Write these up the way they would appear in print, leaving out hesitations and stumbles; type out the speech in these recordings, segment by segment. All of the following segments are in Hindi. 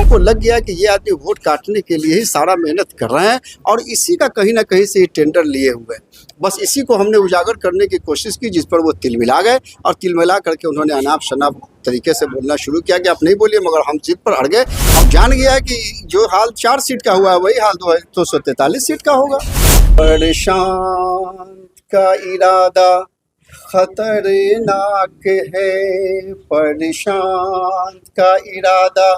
को लग गया कि ये आदमी वोट काटने के लिए ही सारा मेहनत कर रहे हैं और इसी का कहीं ना कहीं से ये टेंडर लिए हुए हैं। बस इसी को हमने उजागर करने की कोशिश की, जिस पर वो तिलमिला गए और तिलमिला करके उन्होंने अनाप शनाप तरीके से बोलना शुरू किया कि आप नहीं बोलिए, मगर हम जीत पर अड़ गए। अब जान गया है कि जो हाल 4 सीट का हुआ है वही हाल 243 सीट का होगा। परेशान का इरादा खतरनाक है, परेशान का इरादा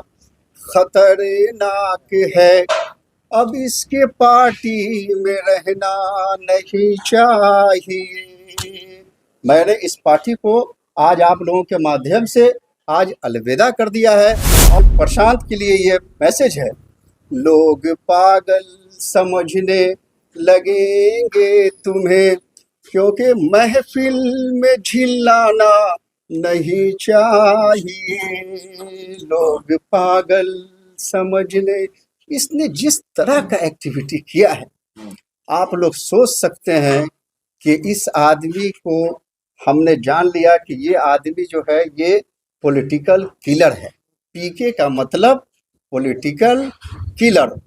खतरनाक है, अब इसके पार्टी में रहना नहीं चाहिए। मैंने इस पार्टी को आज आप लोगों के माध्यम से आज अलविदा कर दिया है और प्रशांत के लिए ये मैसेज है, लोग पागल समझने लगेंगे तुम्हें, क्योंकि महफिल में झिल्लाना नहीं चाहिए। लोग पागल समझने, इसने जिस तरह का एक्टिविटी किया है आप लोग सोच सकते हैं कि इस आदमी को हमने जान लिया कि ये आदमी जो है ये पॉलिटिकल किलर है। पीके का मतलब पॉलिटिकल किलर।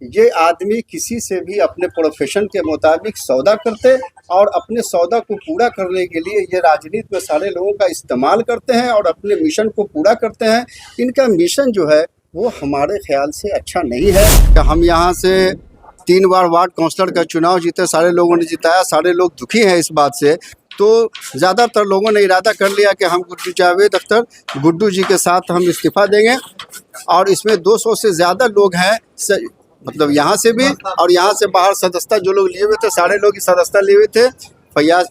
ये आदमी किसी से भी अपने प्रोफेशन के मुताबिक सौदा करते और अपने सौदा को पूरा करने के लिए ये राजनीति में सारे लोगों का इस्तेमाल करते हैं और अपने मिशन को पूरा करते हैं। इनका मिशन जो है वो हमारे ख्याल से अच्छा नहीं है। हम यहाँ से 3 बार वार्ड काउंसलर का चुनाव जीते, सारे लोगों ने जिताया, सारे लोग दुखी हैं इस बात से। तो ज़्यादातर लोगों ने इरादा कर लिया कि हम गुड्डू जावेद अख्तर गुड्डू जी के साथ हम इस्तीफ़ा देंगे और इसमें 200 से ज़्यादा लोग हैं, मतलब यहाँ से भी और यहाँ से बाहर सदस्यता जो लोग लिए हुए थे, सारे लोग सदस्यता लिए हुए थे। फैयाज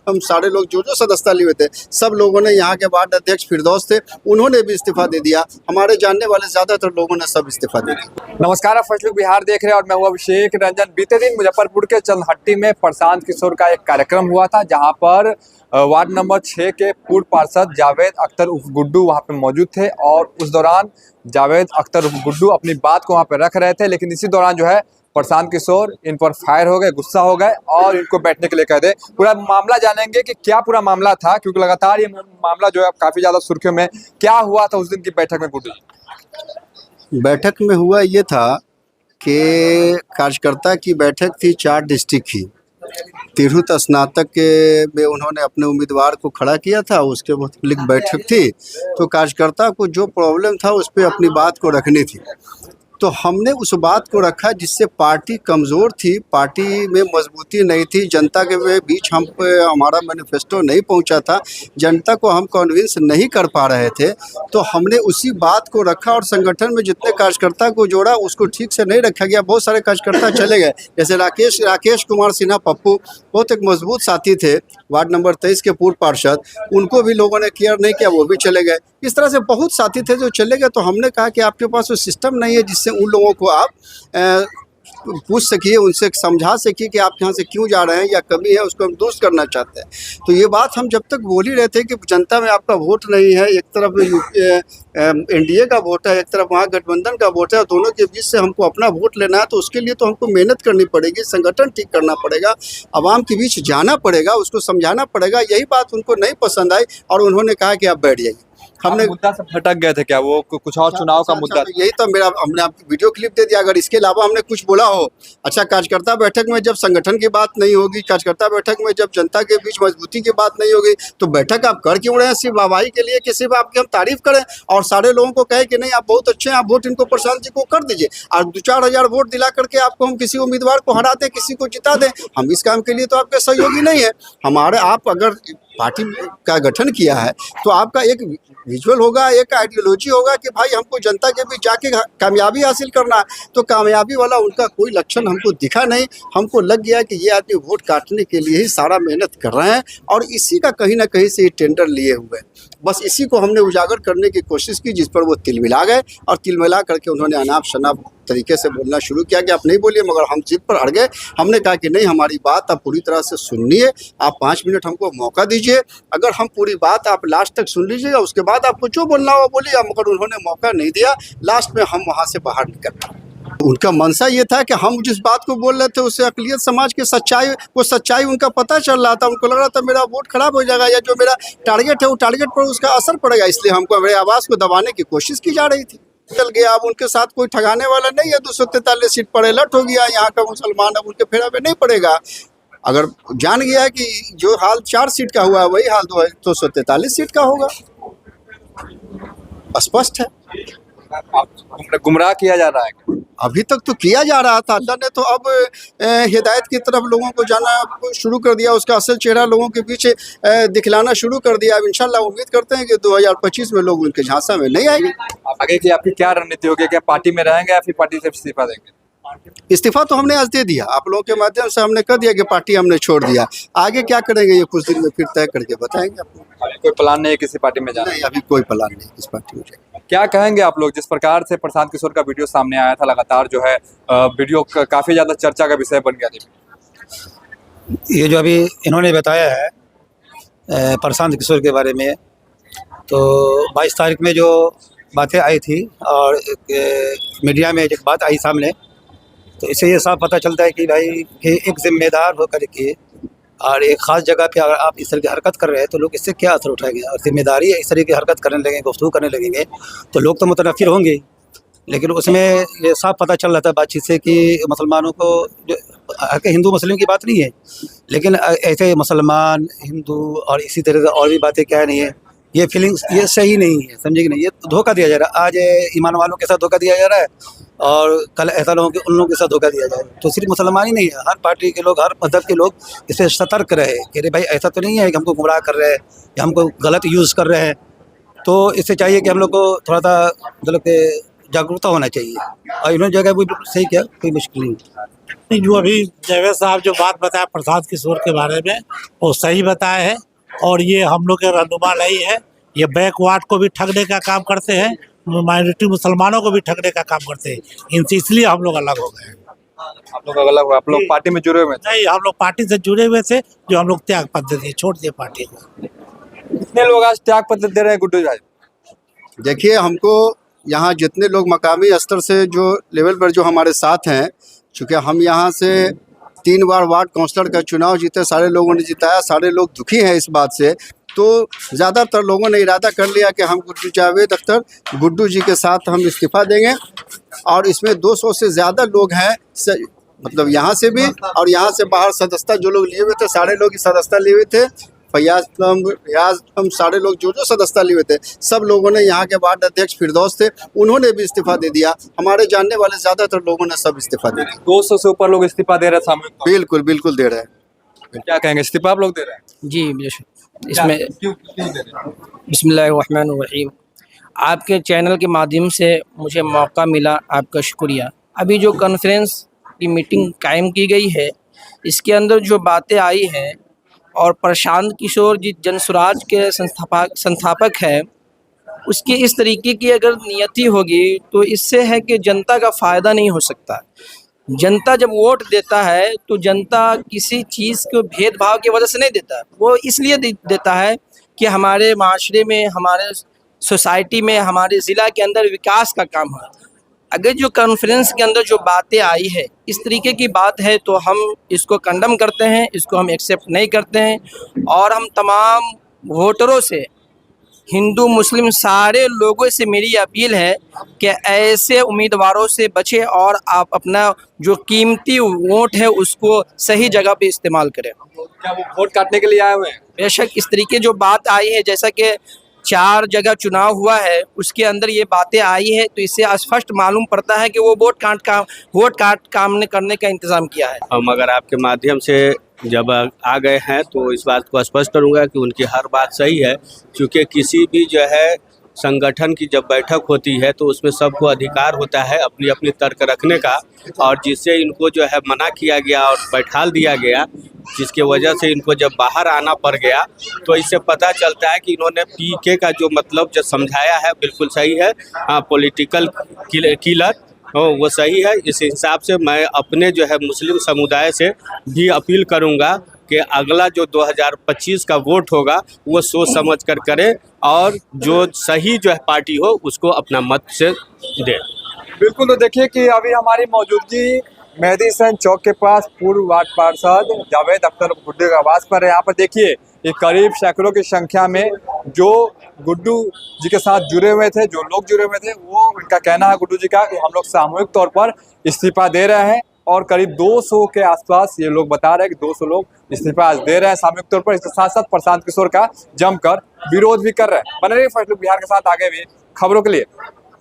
हम सारे लोग जो सदस्यता लिए हुए थे, सब लोगों ने, यहाँ के वार्ड अध्यक्ष फिरदौस थे, उन्होंने भी इस्तीफा दे दिया। हमारे जानने वाले ज़्यादातर लोगों ने सब इस्तीफा दे दिया। नमस्कार, आप फर्स्ट लुक बिहार देख रहे हैं और मैं हूं अभिषेक रंजन। बीते दिन मुजफ्फरपुर के चंदहट्टी में प्रशांत किशोर का एक कार्यक्रम हुआ था, जहां पर वार्ड नंबर 6 के पूर्व पार्षद जावेद अख्तर उर्फ गुड्डू वहां पे मौजूद थे और उस दौरान जावेद अख्तर उर्फ गुड्डू अपनी बात को वहां पे रख रहे थे। लेकिन इसी दौरान जो है प्रशांत किशोर इन पर फायर हो गए, गुस्सा हो गए और इनको बैठने के लिए कह दे। पूरा मामला जानेंगे कि क्या पूरा मामला था, क्योंकि लगातार ये मामला जो है काफी ज्यादा सुर्खियों में। क्या हुआ था उस दिन की बैठक में गुड्डू? बैठक में हुआ ये था कि कार्यकर्ता की बैठक थी 4 डिस्ट्रिक्ट की। तिरहुत स्नातक के में उन्होंने अपने उम्मीदवार को खड़ा किया था, उसके मुताबिक बैठक थी। तो कार्यकर्ता को जो प्रॉब्लम था उस पर अपनी बात को रखनी थी, तो हमने उस बात को रखा जिससे पार्टी कमज़ोर थी, पार्टी में मजबूती नहीं थी, जनता के बीच हम पे हमारा मैनिफेस्टो नहीं पहुंचा था, जनता को हम कन्विंस नहीं कर पा रहे थे। तो हमने उसी बात को रखा और संगठन में जितने कार्यकर्ता को जोड़ा उसको ठीक से नहीं रखा गया। बहुत सारे कार्यकर्ता चले गए, जैसे राकेश कुमार सिन्हा पप्पू बहुत एक मजबूत साथी थे, वार्ड नंबर 23 के पूर्व पार्षद, उनको भी लोगों ने केयर नहीं किया, वो भी चले गए। इस तरह से बहुत साथी थे जो चले गए। तो हमने कहा कि आपके पास वो सिस्टम नहीं है जिससे उन लोगों को आप पूछ सकिए, उनसे समझा सकिए कि आप यहाँ से क्यों जा रहे हैं या कमी है उसको हम दुरुस्त करना चाहते हैं। तो ये बात हम जब तक बोल ही रहे थे कि जनता में आपका वोट नहीं है, एक तरफ एनडीए का वोट है, एक तरफ वहाँ गठबंधन का वोट है, दोनों के बीच से हमको अपना वोट लेना है। तो उसके लिए तो हमको मेहनत करनी पड़ेगी, संगठन ठीक करना पड़ेगा, आवाम के बीच जाना पड़ेगा, उसको समझाना पड़ेगा। यही बात उनको नहीं पसंद आई और उन्होंने कहा कि आप बैठ जाइए। हमने मुद्दा से भटक गए थे क्या? वो कुछ और चुनाव का मुद्दा? यही तो मेरा, हमने आपको वीडियो क्लिप दे दिया। अगर इसके अलावा हमने कुछ बोला हो, अच्छा कार्यकर्ता बैठक में जब संगठन की बात नहीं होगी, कार्यकर्ता बैठक में जब जनता के बीच मजबूती की बात नहीं होगी, तो बैठक आप कर क्यों रहे हैं? सिर्फ वाहवाही के लिए कि सिर्फ आपकी हम तारीफ करें और सारे लोगों को कहे कि नहीं आप बहुत अच्छे हैं, आप वोट इनको प्रशांत जी को कर दीजिए और 2-4 हज़ार वोट दिला करके आपको हम किसी उम्मीदवार को हरा दें, किसी को जिता दें। हम इस काम के लिए तो आपके सहयोगी नहीं है। हमारे, आप अगर पार्टी का गठन किया है तो आपका एक विजुअल होगा, एक आइडियोलॉजी होगा कि भाई हमको जनता के बीच जाके कामयाबी हासिल करना है। तो कामयाबी वाला उनका कोई लक्षण हमको दिखा नहीं। हमको लग गया कि ये आदमी वोट काटने के लिए ही सारा मेहनत कर रहे हैं और इसी का कहीं ना कहीं से ये टेंडर लिए हुए हैं। बस इसी को हमने उजागर करने की कोशिश की, जिस पर वो तिलमिला गए और तिलमिला करके उन्होंने अनाप शनाप तरीके से बोलना शुरू किया कि आप नहीं बोलिए, मगर हम जिद पर अड़ गए। हमने कहा कि नहीं, हमारी बात आप पूरी तरह से सुनिए, आप 5 मिनट हमको मौका दीजिए। अगर हम पूरी बात आप लास्ट तक सुन लीजिएगा, उसके बाद आपको जो बोलना हो बोलिए। मगर उन्होंने मौका नहीं दिया, लास्ट में हम वहाँ से बाहर निकल गए। उनका मंशा ये था कि हम जिस बात को बोल रहे थे उससे अक़लियत समाज की सच्चाई, वो सच्चाई उनका पता चल रहा था। उनको लग रहा था मेरा वोट खराब हो जाएगा, या जो मेरा टारगेट है वो टारगेट पर उसका असर पड़ेगा, इसलिए हमको हमारे आवाज़ को दबाने की कोशिश की जा रही थी। चल गया, अब उनके साथ कोई ठगाने वाला नहीं है। 243 सीट पर अलर्ट हो गया यहाँ का मुसलमान, अब उनके फेरा में नहीं पड़ेगा। अगर जान गया कि जो हाल 4 सीट का हुआ है वही हाल 243 सीट का होगा, स्पष्ट है। गुमराह किया जा रहा है। अभी तक तो किया जा रहा था, अल्लाह ने तो अब हिदायत की तरफ लोगों को जाना शुरू कर दिया, उसका असल चेहरा लोगों के पीछे दिखलाना शुरू कर दिया। अब इंशाल्लाह उम्मीद करते हैं कि 2025 में लोग उनके झांसा में नहीं आएंगे। आगे की आपकी क्या रणनीति होगी? क्या पार्टी में रहेंगे या फिर पार्टी से इस्तीफा देंगे? इस्तीफा तो हमने आज दे दिया, आप लोगों के माध्यम से हमने कर दिया कि पार्टी हमने छोड़ दिया। आगे क्या करेंगे ये कुछ दिन में फिर तय करके बताएंगे आपको। अभी कोई प्लान नहीं है किसी पार्टी में जाना? नहीं, अभी कोई प्लान नहीं इस पार्टी में जाएगा। क्या कहेंगे आप लोग, जिस प्रकार से प्रशांत किशोर का वीडियो सामने आया था, लगातार जो है वीडियो काफी ज्यादा चर्चा का विषय बन गया था। ये जो अभी इन्होंने बताया है प्रशांत किशोर के बारे में, तो 22 तारीख में जो बातें आई थी और मीडिया में एक बात आई सामने, तो इससे ये साफ पता चलता है कि भाई कि एक जिम्मेदार होकर के और एक ख़ास जगह पे अगर आप इस तरह की हरकत कर रहे हैं तो लोग इससे क्या असर उठाएंगे। और जिम्मेदारी है, इस तरह की हरकत करने लगेंगे, गुफ्तगू करने लगेंगे तो लोग तो मुतनफ़िर होंगे ही। लेकिन उसमें ये साफ पता चल रहा था बातचीत से कि मुसलमानों को जो हिंदू मुस्लिम की बात नहीं है, लेकिन ऐसे मुसलमान हिंदू और इसी तरह से और भी बातें क्या नहीं है, ये फीलिंग्स ये सही नहीं है, समझे कि नहीं। ये धोखा दिया जा रहा है, आज ईमान वालों के साथ धोखा दिया जा रहा है और कल ऐसा लोगों के उन लोगों के साथ धोखा दिया जाए। तो सिर्फ मुसलमान ही नहीं है, हर पार्टी के लोग, हर मज़हब के लोग इससे सतर्क रहे कि अरे भाई ऐसा तो नहीं है कि हमको गुमराह कर रहे हैं या हमको गलत यूज़ कर रहे हैं। तो इससे चाहिए कि हम लोग को थोड़ा सा मतलब कि जागरूकता होना चाहिए, और इन्होंने जगह वो सही किया, कोई मुश्किल नहीं। जो अभी जावेद साहब जो बात बताया प्रशांत किशोर के बारे में, वो सही बताया है और ये हम लोग के रहनुमा नहीं है। ये बैकवर्ड को भी ठगने का काम करते हैं, माइनॉरिटी मुसलमानों को भी ठगने का काम करते हैं, इनसे इसलिए हम लोग अलग हो गए। आप लोग अलग, आप लोग पार्टी में जुड़े हुए थे? नहीं, हम लोग पार्टी से जुड़े हुए थे, जो हम लोग त्याग पत्र दिए, छोड़ दिए पार्टी को। कितने लोग आज त्याग पत्र दे रहे हैं गुड्डू भाई? देखिए, हमको यहाँ जितने लोग मकामी स्तर से जो लेवल पर जो हमारे साथ हैं, चूँकि हम यहाँ से 3 बार वार्ड काउंसलर का चुनाव जीते, सारे लोगों ने जिताया, सारे लोग दुखी हैं इस बात से। तो ज़्यादातर लोगों ने इरादा कर लिया कि हम जावेद अख्तर गुड्डू जी के साथ हम इस्तीफ़ा देंगे, और इसमें 200 से ज़्यादा लोग हैं, मतलब यहाँ से भी और यहाँ से बाहर सदस्यता जो लोग लिए हुए थे, सारे लोग सदस्यता लिए हुए थे। फैयाज हम सारे लोग जो सदस्यता लिए हुए थे, सब लोगों ने, यहाँ के वार्ड अध्यक्ष फिरदौस थे, उन्होंने भी इस्तीफ़ा दे दिया। हमारे जानने वाले ज़्यादातर लोगों ने सब इस्तीफ़ा दे दिया। 200 से ऊपर लोग इस्तीफा दे रहे हैं सामूहिक? बिल्कुल बिल्कुल दे रहे हैं। क्या कहेंगे, इस्तीफा आप लोग दे रहे हैं? जी, इसमें क्यों दे रहे हैं? बिस्मिल्लाहिर्रहमानिर्रहीम। आपके चैनल के माध्यम से मुझे मौका मिला, आपका शुक्रिया। अभी जो कॉन्फ्रेंस की मीटिंग कायम की गई है, इसके अंदर जो बातें आई हैं, और प्रशांत किशोर जी जनसुराज के संस्थापक हैं, उसकी इस तरीके की अगर नियति होगी तो इससे है कि जनता का फ़ायदा नहीं हो सकता। जनता जब वोट देता है तो जनता किसी चीज़ को भेदभाव की वजह से नहीं देता, वो इसलिए देता है कि हमारे माशरे में, हमारे सोसाइटी में, हमारे ज़िला के अंदर विकास का काम है। अगर जो कॉन्फ्रेंस के अंदर जो बातें आई है, इस तरीके की बात है, तो हम इसको कंडम करते हैं, इसको हम एक्सेप्ट नहीं करते हैं। और हम तमाम वोटरों से, हिंदू मुस्लिम सारे लोगों से मेरी अपील है कि ऐसे उम्मीदवारों से बचें और आप अपना जो कीमती वोट है उसको सही जगह पे इस्तेमाल करें। क्या वो वोट काटने के लिए आए हुए हैं? बेशक इस तरीके जो बात आई है, जैसा कि 4 जगह चुनाव हुआ है, उसके अंदर ये बातें आई है, तो इससे स्पष्ट मालूम पड़ता है कि वो वोट काट काम करने का इंतज़ाम किया है। हम अगर आपके माध्यम से जब आ गए हैं तो इस बात को स्पष्ट करूंगा कि उनकी हर बात सही है, क्योंकि किसी भी जो है संगठन की जब बैठक होती है तो उसमें सबको अधिकार होता है अपनी अपनी तर्क रखने का, और जिससे इनको जो है मना किया गया और बैठाल दिया गया, जिसके वजह से इनको जब बाहर आना पड़ गया, तो इससे पता चलता है कि इन्होंने पीके का जो मतलब जो समझाया है बिल्कुल सही है। पॉलिटिकल किलर वो सही है। इस हिसाब से मैं अपने जो है मुस्लिम समुदाय से भी अपील करूंगा कि अगला जो 2025 का वोट होगा वो सोच समझ कर करें, और जो सही जो है पार्टी हो उसको अपना मत से दें। बिल्कुल, तो देखिए कि अभी हमारी मौजूदगी मेहदी हसन चौक के पास पूर्व वार्ड पार्षद जावेद अख्तर गुड्डू के आवास पर है। यहाँ पर देखिए ये करीब सैकड़ों की संख्या में जो गुड्डू जी के साथ जुड़े हुए थे, जो लोग जुड़े हुए थे, वो उनका कहना है गुड्डू जी का कि हम लोग सामूहिक तौर पर इस्तीफा दे रहे हैं और करीब 200 के आसपास ये लोग बता रहे हैं कि 200 लोग इस्तीफा आज दे रहे हैं सामूहिक तौर पर। इसके साथ साथ प्रशांत किशोर का जमकर विरोध भी कर रहे हैं। बने रहिए फर्स्ट लुक बिहार के साथ आगे भी खबरों के लिए।